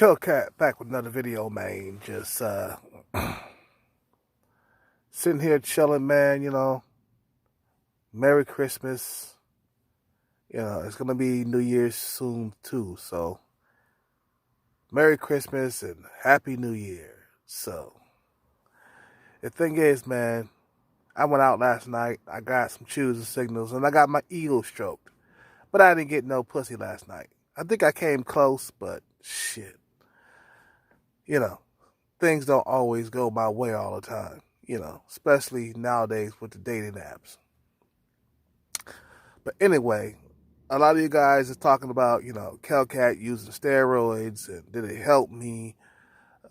Cat back with another video, man. Just sitting here chilling, man. Merry Christmas. It's gonna be New Year's soon too. So Merry Christmas and Happy New Year. So the thing is, man, I went out last night. I got some choosing signals and I got my ego stroked, but I didn't get no pussy last night. I think I came close, but shit. Things don't always go my way all the time, especially nowadays with the dating apps. But anyway, a lot of you guys are talking about, Cat using steroids and did it help me?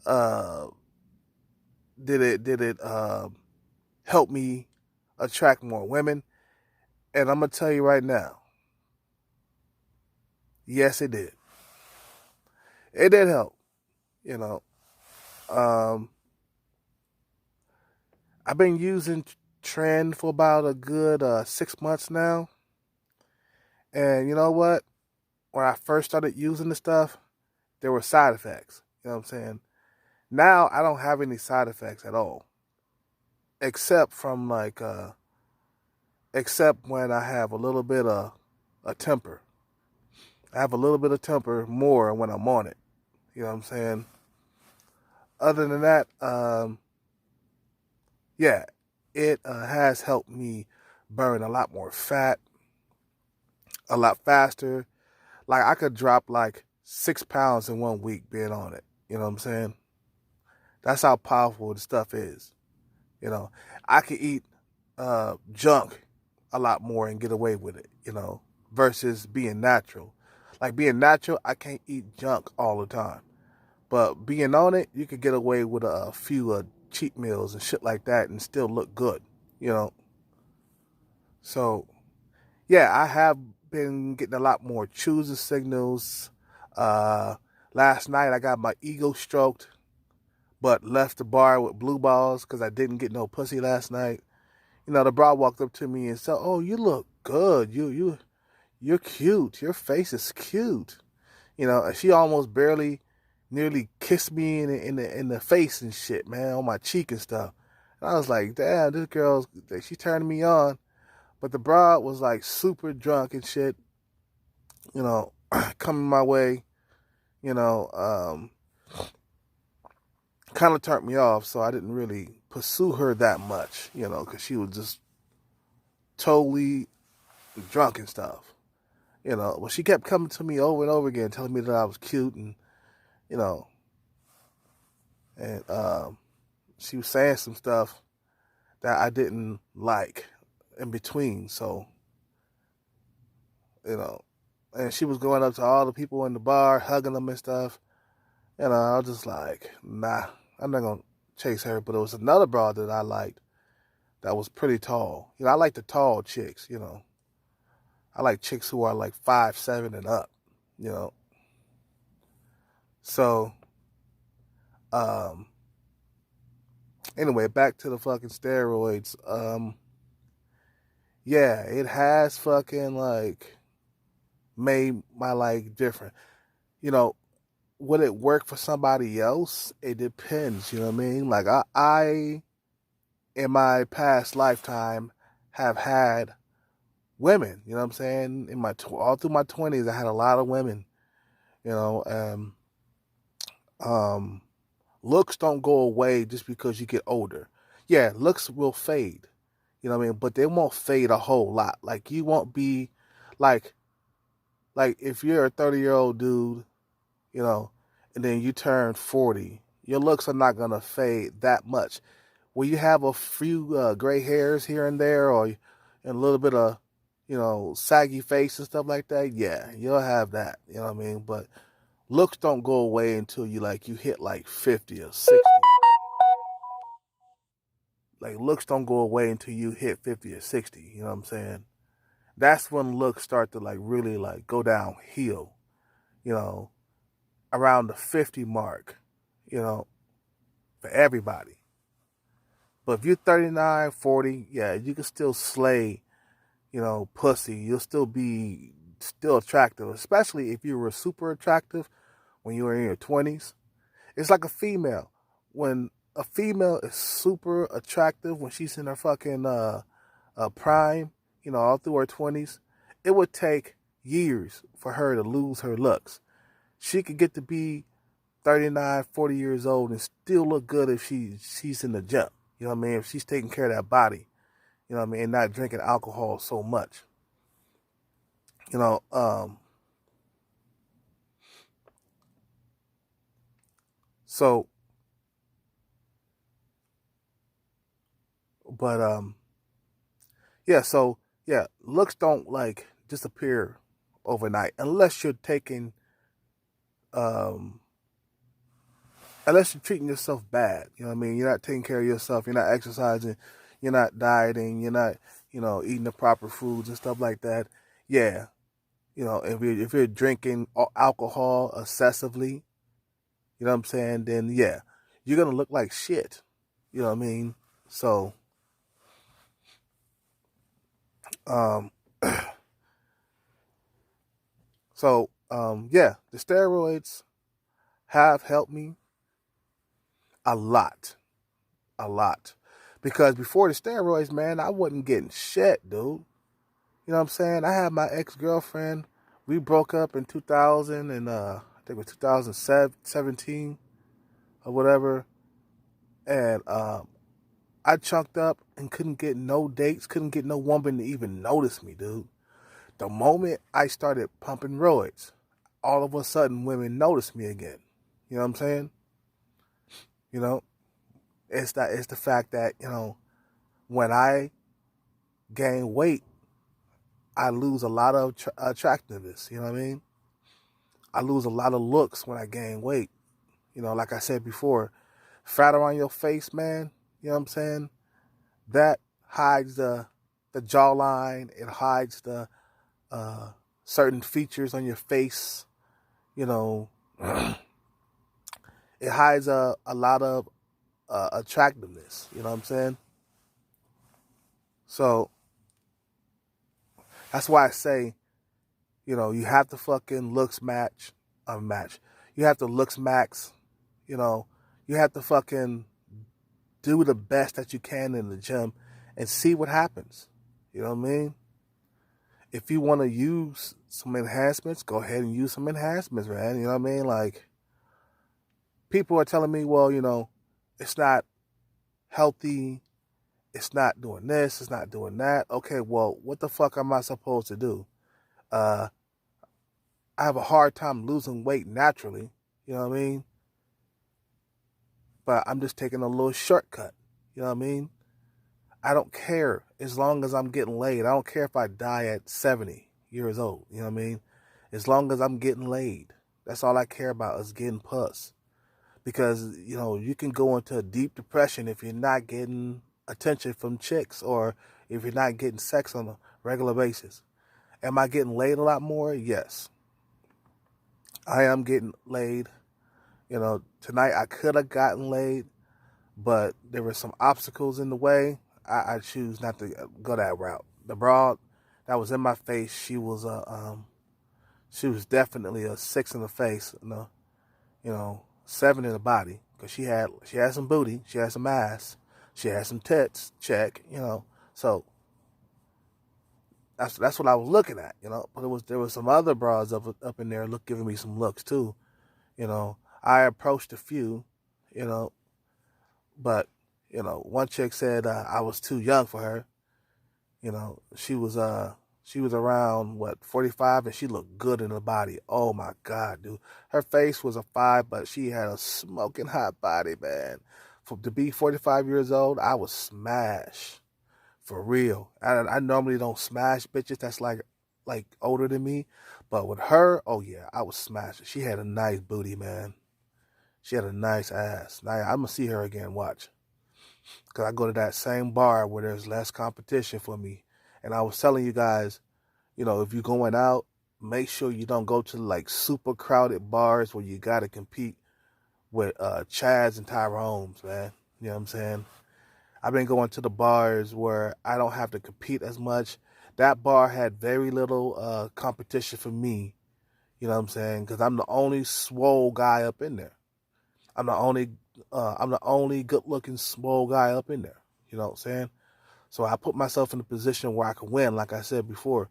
Uh, did it help me attract more women? And I'm gonna tell you right now, yes, it did. It did help. You know, um, I've been using Trend for about a good 6 months now. And you know what? When I first started using the stuff, there were side effects. You know what I'm saying? Now I don't have any side effects at all. Except from except when I have a little bit of a temper. I have a little bit of temper more when I'm on it. You know what I'm saying? Other than that, yeah, it has helped me burn a lot more fat, a lot faster. Like I could drop like 6 pounds in 1 week being on it. You know what I'm saying? That's how powerful the stuff is. I could eat junk a lot more and get away with it, versus being natural. Like being natural, I can't eat junk all the time. But being on it, you could get away with a few cheat meals and shit like that and still look good, you know. So, yeah, I have been getting a lot more choosing signals. Last night, I got my ego stroked, but left the bar with blue balls because I didn't get no pussy last night. The bra walked up to me and said, "Oh, you look good. You're cute. Your face is cute." She almost nearly kissed me in the face and shit, man, on my cheek and stuff. And I was like, damn, this girl's, she turned me on. But the broad was like super drunk and shit, coming my way, you know, kind of turned me off. So I didn't really pursue her that much, because she was just totally drunk and stuff, But she kept coming to me over and over again, telling me that I was cute and, you know, and she was saying some stuff that I didn't like in between. So, and she was going up to all the people in the bar, hugging them and stuff. I was just like, nah, I'm not going to chase her. But it was another broad that I liked that was pretty tall. I like the tall chicks, I like chicks who are like 5'7" and up, So, anyway, back to the fucking steroids. Yeah, it has fucking like made my life different. Would it work for somebody else? It depends, you know what I mean? Like I in my past lifetime have had women, you know what I'm saying? All through my 20s, I had a lot of women, you know, looks don't go away just because you get older. Yeah, looks will fade, you know what I mean? But they won't fade a whole lot. Like you won't be like if you're a 30-year-old dude, and then you turn 40, your looks are not going to fade that much. Will you have a few gray hairs here and there or a little bit of, saggy face and stuff like that? Yeah, you'll have that, you know what I mean? But looks don't go away until you hit like 50 or 60. Like looks don't go away until you hit 50 or 60, you know what I'm saying? That's when looks start to really go downhill, around the 50 mark, for everybody. But if you're 39, 40, yeah, you can still slay, pussy. You'll still be attractive, especially if you were super attractive when you were in your 20s. It's like a female. When a female is super attractive when she's in her fucking prime, all through her 20s, it would take years for her to lose her looks. She could get to be 39, 40 years old and still look good if she's in the gym. You know what I mean? If she's taking care of that body, you know what I mean, and not drinking alcohol so much. You know, so, but, yeah, so, yeah, looks don't, like, disappear overnight unless you're taking, um, unless you're treating yourself bad. You know what I mean? You're not taking care of yourself. You're not exercising. You're not dieting. You're not, eating the proper foods and stuff like that. Yeah. If you're drinking alcohol excessively, you know what I'm saying, then yeah, you're going to look like shit. You know what I mean? So, um, yeah, the steroids have helped me a lot. A lot. Because before the steroids, man, I wasn't getting shit, dude. You know what I'm saying? I had my ex-girlfriend. We broke up in 2000 and I think it was 2017 or whatever. And I chunked up and couldn't get no dates, couldn't get no woman to even notice me, dude. The moment I started pumping roids, all of a sudden women noticed me again. You know what I'm saying? You know, it's the fact that, when I gain weight, I lose a lot of attractiveness. You know what I mean? I lose a lot of looks when I gain weight. Like I said before, fat around your face, man, you know what I'm saying? That hides the jawline. It hides the certain features on your face. You know, it hides a lot of attractiveness. You know what I'm saying? So that's why I say, you have to fucking looks match, unmatch. You have to looks max. You have to fucking do the best that you can in the gym and see what happens. You know what I mean? If you want to use some enhancements, go ahead and use some enhancements, man. You know what I mean? Like, people are telling me, well, it's not healthy. It's not doing this. It's not doing that. Okay, well, what the fuck am I supposed to do? I have a hard time losing weight naturally. You know what I mean? But I'm just taking a little shortcut. You know what I mean? I don't care as long as I'm getting laid. I don't care if I die at 70 years old. You know what I mean? As long as I'm getting laid. That's all I care about is getting puss. Because, you can go into a deep depression if you're not getting attention from chicks or if you're not getting sex on a regular basis. Am I getting laid a lot more? Yes. I am getting laid. Tonight I could have gotten laid, but there were some obstacles in the way. I choose not to go that route. The broad that was in my face, she was definitely a 6 in the face, 7 in the body, because she had some booty, she had some ass, she had some tits, check, So that's what I was looking at, But there was some other broads up in there giving me some looks too, I approached a few, you know, but one chick said I was too young for her. She was around 45, and she looked good in the body. Oh my God, dude. Her face was a 5, but she had a smoking hot body, man. To be 45 years old, I was smash. For real. I normally don't smash bitches that's like older than me. But with her, oh yeah, I was smashing. She had a nice booty, man. She had a nice ass. Now I'm gonna see her again, watch. Because I go to that same bar where there's less competition for me. And I was telling you guys, if you're going out, make sure you don't go to like super crowded bars where you got to compete with Chads and Tyrones, man. You know what I'm saying? I've been going to the bars where I don't have to compete as much. That bar had very little competition for me. You know what I'm saying? Because I'm the only swole guy up in there. I'm the only good looking swole guy up in there. You know what I'm saying? So I put myself in a position where I can win. Like I said before,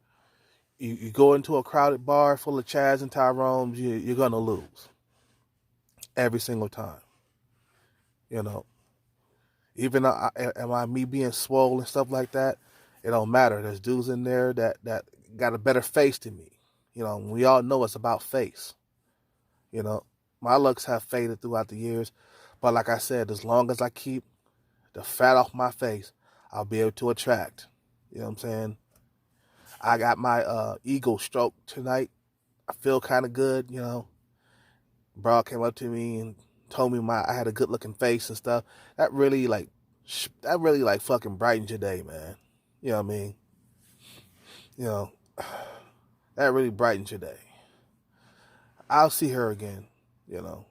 you go into a crowded bar full of Chads and Tyrones, you're gonna lose every single time. You know, even am I me being swole and stuff like that? It don't matter. There's dudes in there that got a better face than me. You know, we all know it's about face. You know, my looks have faded throughout the years, but like I said, as long as I keep the fat off my face, I'll be able to attract. You know what I'm saying? I got my ego stroke tonight. I feel kind of good, you know. Bro came up to me and told me I had a good looking face and stuff. That really like fucking brightens your day, man. You know what I mean? You know, that really brightens your day. I'll see her again, you know,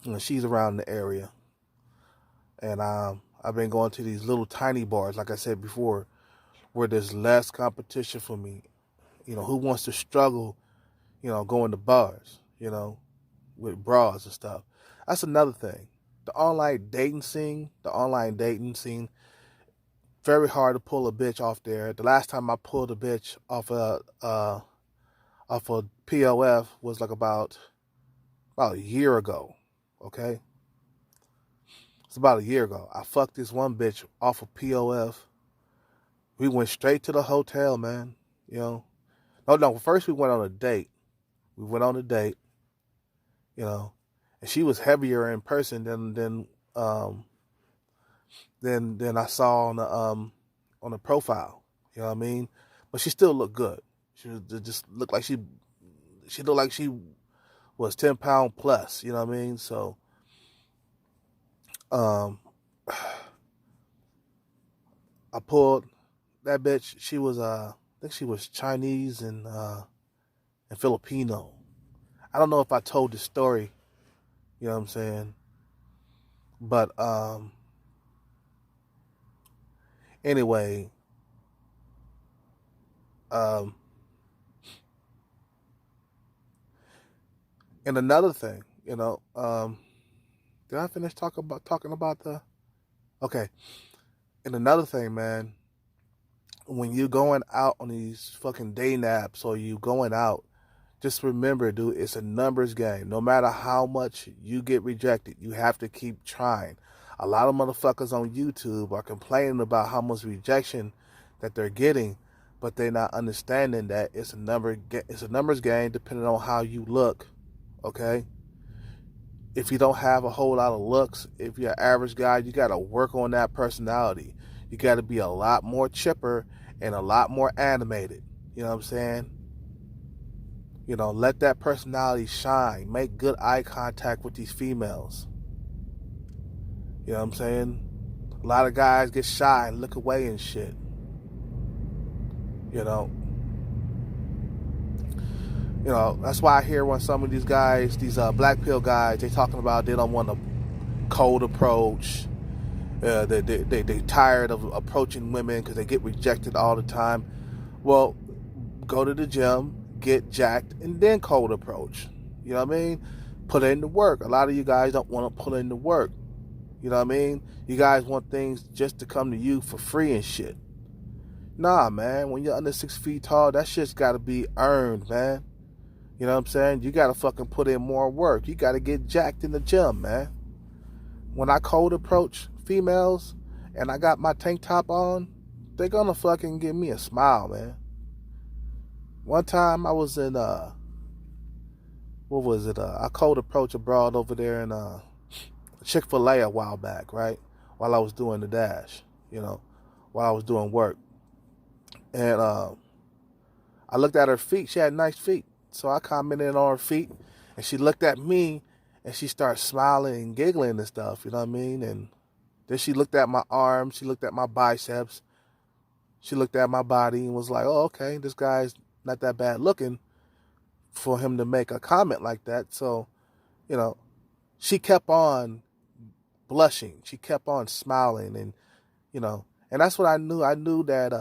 when she's around the area. And I've been going to these little tiny bars, like I said before, where there's less competition for me. You know, who wants to struggle, you know, going to bars, you know, with bras and stuff. That's another thing. The online dating scene, very hard to pull a bitch off there. The last time I pulled a bitch off a POF was like about a year ago. Okay? It's about a year ago. I fucked this one bitch off of POF. We went straight to the hotel, man. You know. No, first we went on a date. You know, and she was heavier in person than I saw on the profile. You know what I mean? But she still looked good. She just looked like she looked like she was 10 pound plus. You know what I mean? So I pulled that bitch. She was I think she was Chinese and Filipino. I don't know if I told the story. You know what I'm saying? But anyway, and another thing, you know, did I finish talking about the? Okay, and another thing, man, when you're going out on these fucking day naps or you going out, just remember, dude, it's a numbers game. No matter how much you get rejected, you have to keep trying. A lot of motherfuckers on YouTube are complaining about how much rejection that they're getting, but they're not understanding that it's a numbers game depending on how you look, okay? If you don't have a whole lot of looks, if you're an average guy, you got to work on that personality. You got to be a lot more chipper and a lot more animated. You know what I'm saying? You know, let that personality shine. Make good eye contact with these females. You know what I'm saying? A lot of guys get shy and look away and shit. You know, that's why I hear when some of these guys, these black pill guys, they talking about they don't want a cold approach. They tired of approaching women because they get rejected all the time. Well, go to the gym, get jacked, and then cold approach. You know what I mean? Put in the work. A lot of you guys don't want to put in the work. You know what I mean? You guys want things just to come to you for free and shit. Nah, man. When you're under 6 feet tall, that shit's got to be earned, man. You know what I'm saying? You got to fucking put in more work. You got to get jacked in the gym, man. When I cold approach females and I got my tank top on, they're going to fucking give me a smile, man. One time I was in, what was it? I cold approached a broad over there in Chick-fil-A a while back, right? While I was doing the dash, you know, while I was doing work. And I looked at her feet. She had nice feet. So I commented on her feet. And she looked at me and she started smiling and giggling and stuff, you know what I mean? And then she looked at my arms. She looked at my biceps. She looked at my body and was like, oh, okay, this guy's not that bad looking for him to make a comment like that. So, you know, she kept on blushing. She kept on smiling and, you know, and that's what I knew. I knew that,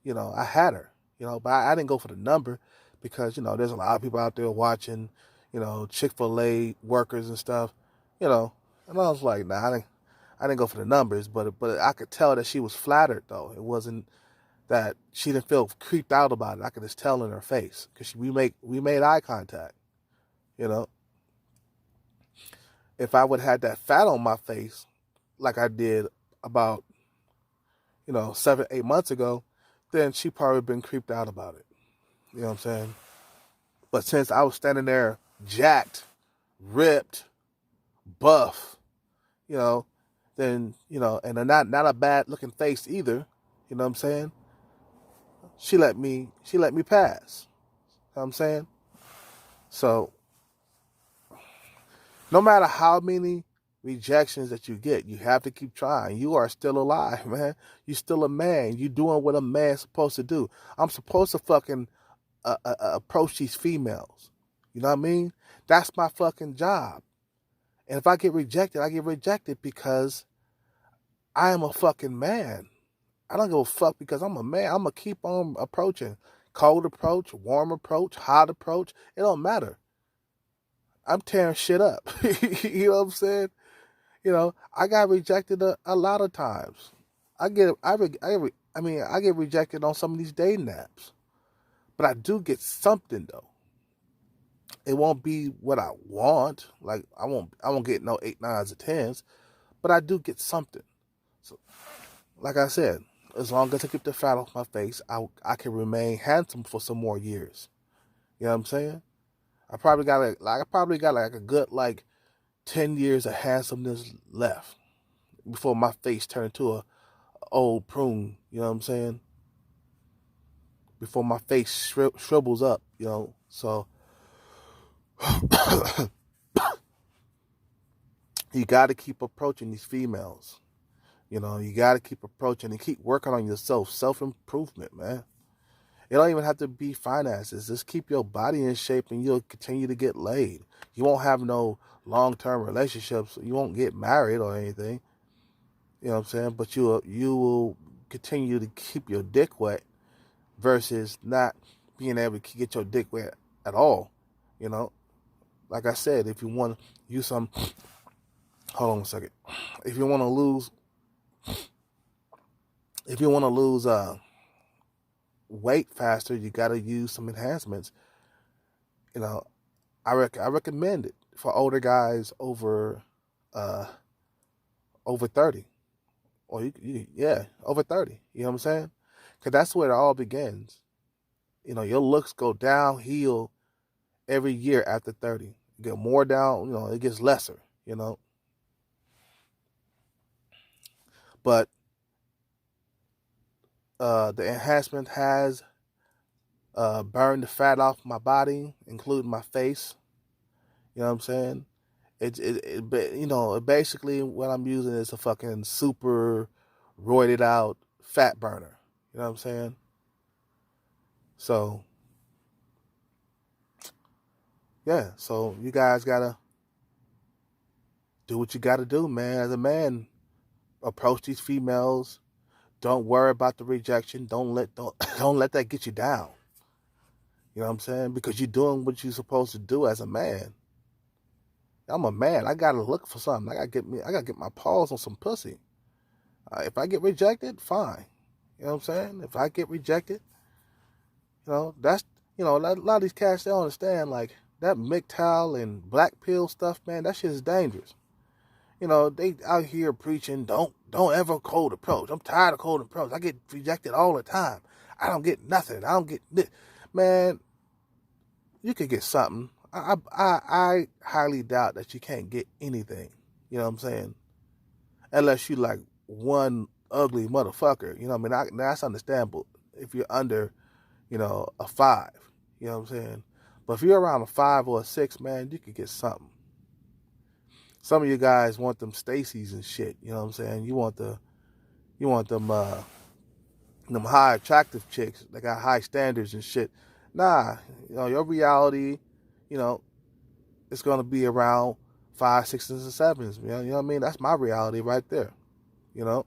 you know, I had her, you know, but I didn't go for the number because, there's a lot of people out there watching, Chick-fil-A workers and stuff, you know. And I was like, nah, I didn't go for the numbers, but I could tell that she was flattered, though. It wasn't that she didn't feel creeped out about it. I could just tell in her face because we made eye contact, you know. If I would have had that fat on my face like I did about, 7, 8 months ago, then she probably been creeped out about it. You know what I'm saying? But since I was standing there jacked, ripped, buff, you know, then, and not a bad looking face either, you know what I'm saying? She let me pass. You know what I'm saying? So no matter how many rejections that you get, you have to keep trying. You are still alive, man. You're still a man. You doing what a man's supposed to do. I'm supposed to fucking approach these females. You know what I mean? That's my fucking job. And if I get rejected, I get rejected because I am a fucking man. I don't give a fuck because I'm a man. I'm going to keep on approaching. Cold approach, warm approach, hot approach. It don't matter. I'm tearing shit up. You know what I'm saying? I got rejected a lot of times. I get rejected on some of these dating apps. But I do get something though. It won't be what I want. Like I won't get no 8, 9s, or 10s, but I do get something. So like I said, as long as I keep the fat off my face, I can remain handsome for some more years. You know what I'm saying? I probably got a good 10 years of handsomeness left before my face turned into a old prune. You know what I'm saying? Before my face shrivels up. So you got to keep approaching these females. You got to keep approaching and keep working on yourself. Self-improvement, man. It don't even have to be finances. Just keep your body in shape and you'll continue to get laid. You won't have no long-term relationships. You won't get married or anything. You know what I'm saying? But you will continue to keep your dick wet versus not being able to get your dick wet at all. Like I said, if you want to use some... Hold on a second. If you want to lose weight faster, you got to use some enhancements. I recommend it for older guys over 30, or over 30. You know what I'm saying? Because that's where it all begins. Your looks go downhill every year after 30. You get more down. It gets lesser. But the enhancement has burned the fat off my body, including my face. You know what I'm saying? Basically what I'm using is a fucking super roided out fat burner. You know what I'm saying? So, yeah. So you guys gotta do what you gotta do, man. As a man, approach these females. Don't worry about the rejection. Don't let that get you down. You know what I'm saying? Because you're doing what you're supposed to do as a man. I'm a man. I gotta look for something. I gotta get my paws on some pussy. If I get rejected, fine. You know what I'm saying? If I get rejected, that's a lot of these cats, they don't understand that MGTOW and black pill stuff, man. That shit is dangerous. They out here preaching, don't ever cold approach. I'm tired of cold approach. I get rejected all the time. I don't get nothing. I don't get this. Man, you could get something. I highly doubt that you can't get anything. You know what I'm saying? Unless you one ugly motherfucker. You know what I mean? That's understandable if you're under, a 5. You know what I'm saying? But if you're around a 5 or a 6, man, you could get something. Some of you guys want them Stacy's and shit. You know what I'm saying? You want them high attractive chicks that got high standards and shit. Nah, your reality, it's gonna be around 5, 6s, and 7s. You know what I mean? That's my reality right there. And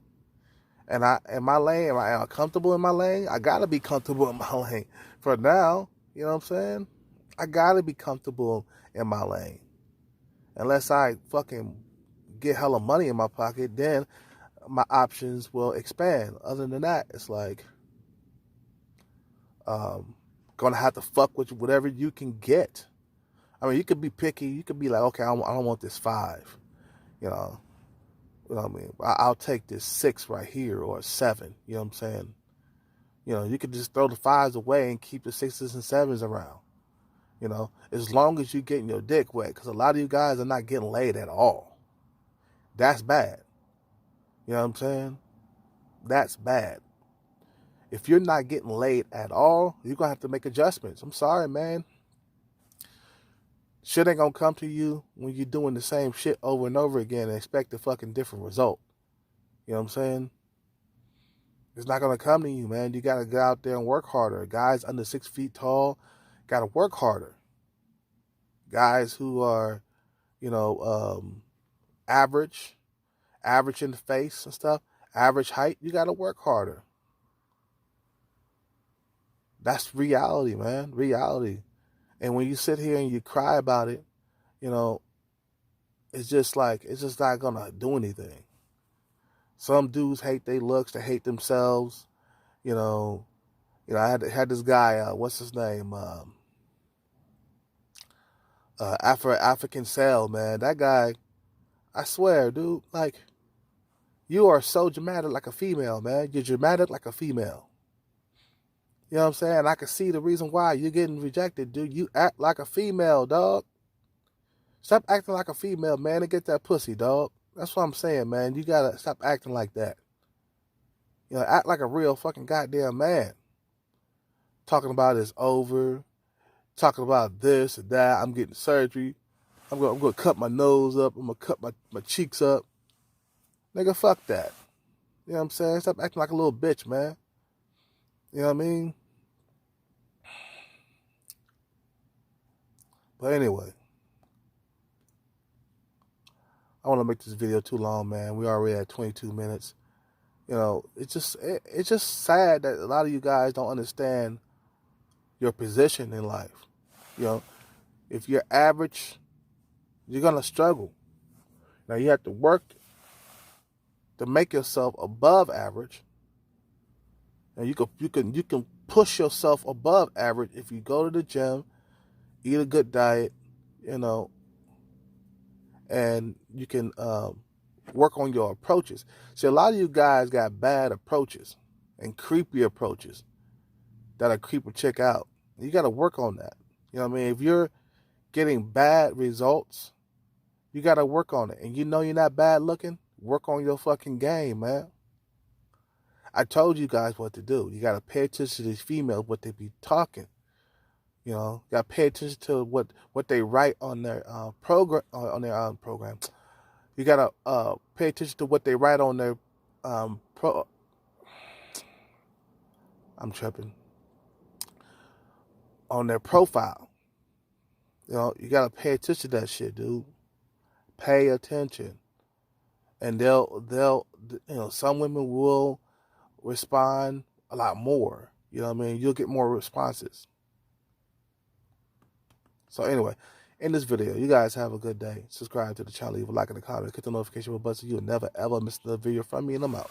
in my lane, am I comfortable in my lane? I gotta be comfortable in my lane for now. You know what I'm saying? I gotta be comfortable in my lane. Unless I fucking get hella money in my pocket, then my options will expand. Other than that, it's like gonna have to fuck with whatever you can get. I mean, you could be picky. You could be like, okay, I don't want this 5. You know, what I mean? I'll take this 6 right here or 7. You know what I'm saying? You know, you could just throw the 5s away and keep the 6s and 7s around. You know, as long as you're getting your dick wet, because a lot of you guys are not getting laid at all. That's bad. You know what I'm saying? That's bad. If you're not getting laid at all, you're going to have to make adjustments. I'm sorry, man. Shit ain't going to come to you when you're doing the same shit over and over again and expect a fucking different result. You know what I'm saying? It's not going to come to you, man. You got to get out there and work harder. Guys under 6 feet tall got to work harder. Guys who are, you know, average in the face and stuff, average height, you got to work harder. That's reality, man. Reality. And when you sit here and you cry about it, you know, it's just not going to do anything. Some dudes hate their looks, they hate themselves. You know, I had this guy, what's his name? African Sale, man. That guy, I swear, dude, like, you are so dramatic like a female, man. You're dramatic like a female. You know what I'm saying? I can see the reason why you're getting rejected, dude. You act like a female, dog. Stop acting like a female, man, and get that pussy, dog. That's what I'm saying, man. You gotta stop acting like that. You know, act like a real fucking goddamn man. Talking about it's over. Talking about this and that. I'm getting surgery. I'm gonna cut my nose up. I'm gonna cut my cheeks up. Nigga, fuck that. You know what I'm saying? Stop acting like a little bitch, man. You know what I mean? But anyway, I want to make this video too long, man. We already at 22 minutes. You know, it's just sad that a lot of you guys don't understand your position in life. You know, if you're average, you're gonna struggle. Now you have to work to make yourself above average. And you can push yourself above average if you go to the gym, eat a good diet, you know, and you can work on your approaches. See, a lot of you guys got bad approaches and creepy approaches that'll creep a chick out. You got to work on that. You know what I mean? If you're getting bad results, you got to work on it. And you know you're not bad looking, work on your fucking game, man. I told you guys what to do. You got to pay attention to these females, what they be talking. You know, got to pay attention to what they write on their program. You got to pay attention to what they write on their I'm tripping. On their profile. You know, you got to pay attention to that shit, dude. Pay attention. And they'll you know, some women will respond a lot more. You know what I mean? You'll get more responses. So anyway, in this video, you guys have a good day. Subscribe to the channel, leave a like and a comment, hit the notification bell button so you'll never ever miss another video from me, and I'm out.